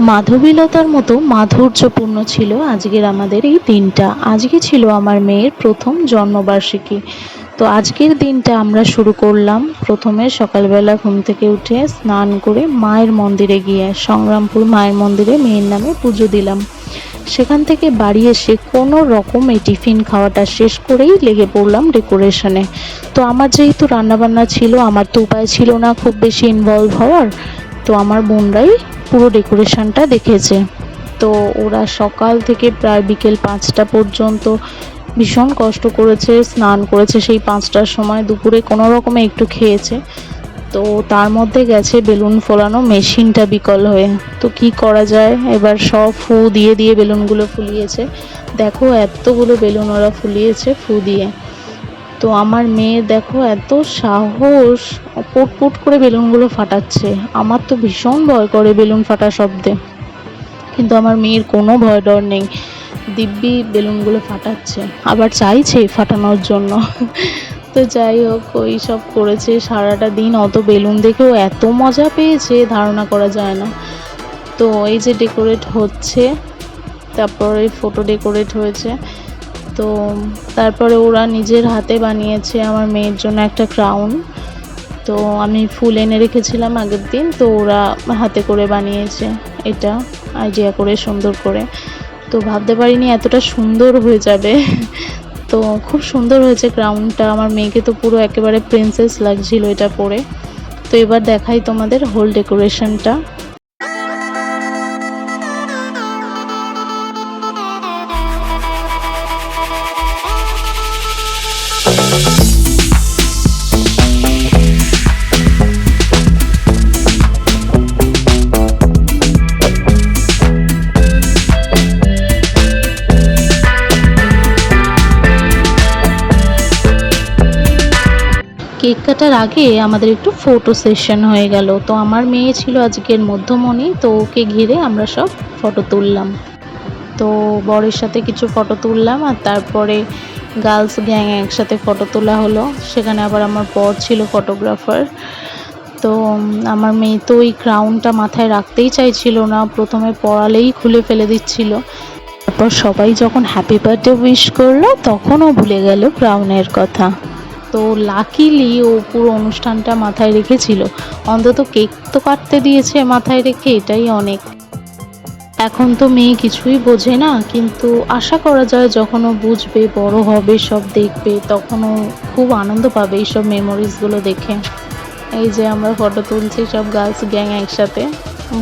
মাধবীলতার মতো মাধুর্যপূর্ণ ছিল আজকের আমাদের এই দিনটা। আজকে ছিল আমার মেয়ের প্রথম জন্মবার্ষিকী। তো আজকের দিনটা আমরা শুরু করলাম প্রথমে সকালবেলা ঘুম থেকে উঠে স্নান করে মায়ের মন্দিরে গিয়ে, সংগ্রামপুর মায়ের মন্দিরে মেয়ের নামে পুজো দিলাম। সেখান থেকে বাড়ি এসে কোনো রকম এই টিফিন খাওয়াটা শেষ করেই লেগে পড়লাম ডেকোরেশনে। তো আমার যেহেতু রান্নাবান্না ছিল, আমার তো উপায় ছিল না খুব বেশি ইনভলভ হওয়ার। তো আমার বোনরাই পুরো ডেকোরেশনটা দেখেছে। তো ওরা সকাল থেকে প্রায় বিকেল 5টা পর্যন্ত ভীষণ কষ্ট করেছে, স্নান করেছে সেই 5টার সময়, দুপুরে কোনো রকমে একটু খেয়েছে। তো তার মধ্যে গেছে বেলুন ফোলানো মেশিনটা বিকল হয়ে। তো কি করা যায়, এবার সব ফু দিয়ে দিয়ে বেলুনগুলো ফুলিয়েছে। দেখো এতগুলো বেলুন ওরা ফুলিয়েছে ফু দিয়ে। তো আমার মেয়ে দেখো এত সাহস, পুট পুট করে বেলুনগুলো ফাটাচ্ছে। আমার তো ভীষণ ভয় করে বেলুন ফাটা শব্দে, কিন্তু আমার মেয়ের কোনো ভয় ডর নেই, দিব্যি বেলুনগুলো ফাটাচ্ছে, আবার চাইছে ফাটানোর জন্য। তো যাই হোক, ওই সব করেছে সারাটা দিন। অত বেলুন দেখেও এত মজা পেয়েছে ধারণা করা যায় না। তো এই যে ডেকোরেট হচ্ছে, তারপরে ফটো ডেকোরেট হয়েছে। তো তারপরে ওরা নিজের হাতে বানিয়েছে আমার মেয়ের জন্য একটা ক্রাউন। তো আমি ফুল এনে রেখেছিলাম আগের দিন, তো ওরা হাতে করে বানিয়েছে এটা, আইডিয়া করে সুন্দর করে। তো ভাবতে পারিনি এতটা সুন্দর হয়ে যাবে। তো খুব সুন্দর হয়েছে ক্রাউনটা। আমার মেয়েকে তো পুরো একেবারে প্রিন্সেস লাগছিল এটা পরে। তো এবার দেখাই তোমাদের হোল ডেকোরেশনটা। কেক কাটার আগে আমাদের একটু ফটো সেশন হয়ে গেল। তো আমার মেয়ে ছিল আজকের মধ্যমণি, তো ওকে ঘিরে আমরা সব ফটো তুললাম। তো বরের সাথে কিছু ফটো তুললাম, আর তারপরে গার্লস গ্যাং একসাথে ফটো তোলা হলো। সেখানে আবার আমার বর ছিল ফটোগ্রাফার। তো আমার মেয়ে তো ওই ক্রাউনটা মাথায় রাখতেই চাইছিল না, প্রথমে পড়ালেই খুলে ফেলে দিচ্ছিল। তারপর সবাই যখন হ্যাপি বার্থডে উইশ করলো তখনও ভুলে গেল ক্রাউনের কথা। তো লাকিলি ও পুরো অনুষ্ঠানটা মাথায় রেখেছিল, অন্তত কেক তো কাটতে দিয়েছে মাথায় রেখে, এটাই অনেক। এখন তো মেয়ে কিছুই বোঝে না, কিন্তু আশা করা যায় যখন ও বুঝবে, বড় হবে, সব দেখবে, তখনও খুব আনন্দ পাবে এইসব মেমোরিজগুলো দেখে। এই যে আমরা ফটো তুলছি সব গার্লস গ্যাং একসাথে,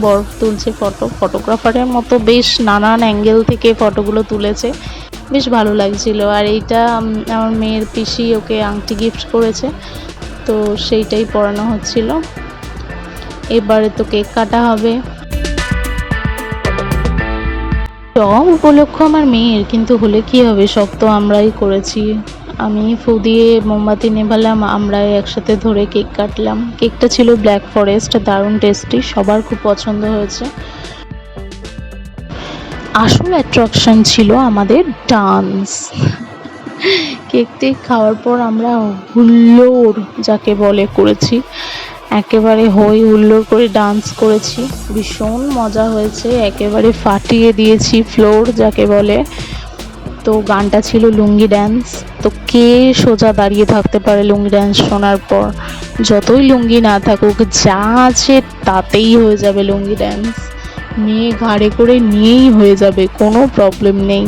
বর তুলছে ফটো, ফটোগ্রাফারের মতো বেশ নানান অ্যাঙ্গেল থেকে ফটোগুলো তুলেছে, বেশ ভালো লাগছিল। আর এইটা আমার মেয়ের পিসি ওকে আংটি গিফট করেছে, তো সেইটাই পরানো হচ্ছিল। এবারে তো কেক কাটা হবে। সব উপলক্ষ আমার মেয়ের, কিন্তু হলে কি হবে, সব তো আমরাই করেছি। আমি ফু দিয়ে মোমবাতি নেভালাম, আমরাই একসাথে ধরে কেক কাটলাম। কেকটা ছিল ব্ল্যাক ফরেস্ট, দারুণ টেস্টি, সবার খুব পছন্দ হয়েছে। আসল অ্যাট্রাকশন ছিল আমাদের ডান্স। কেক টেক খাওয়ার পর আমরা হুল্লোড় যাকে বলে করেছি, একেবারে হই হুল্লোড় করে ডান্স করেছি, ভীষণ মজা হয়েছে, একেবারে ফাটিয়ে দিয়েছি ফ্লোর যাকে বলে। তো গানটা ছিল লুঙ্গি ড্যান্স। তো কে সোজা দাঁড়িয়ে থাকতে পারে লুঙ্গি ড্যান্স শোনার পর? যতই লুঙ্গি না থাকুক, যা আছে তাতেই হয়ে যাবে লুঙ্গি ড্যান্স। মেয়ে ঘাড়ে করে নিয়েই হয়ে যাবে, কোনো প্রবলেম নেই।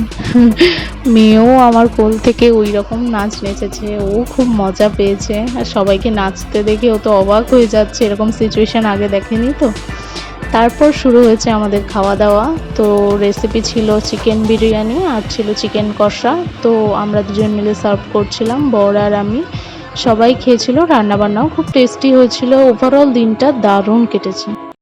মেয়েও আমার কোল থেকে ওই রকম নাচ নেচেছে, ও খুব মজা পেয়েছে। আর সবাইকে নাচতে দেখে ও তো অবাক হয়ে যাচ্ছে, এরকম সিচুয়েশন আগে দেখেনি তো। তারপর শুরু হয়েছে আমাদের খাওয়া দাওয়া। তো রেসিপি ছিল চিকেন বিরিয়ানি আর ছিল চিকেন কষা। তো আমরা দুজন মিলে সার্ভ করছিলাম, বর আর আমি। সবাই খেয়েছিল, রান্নাবান্নাও খুব টেস্টি হয়েছিল। ওভারঅল দিনটা দারুণ কেটেছে।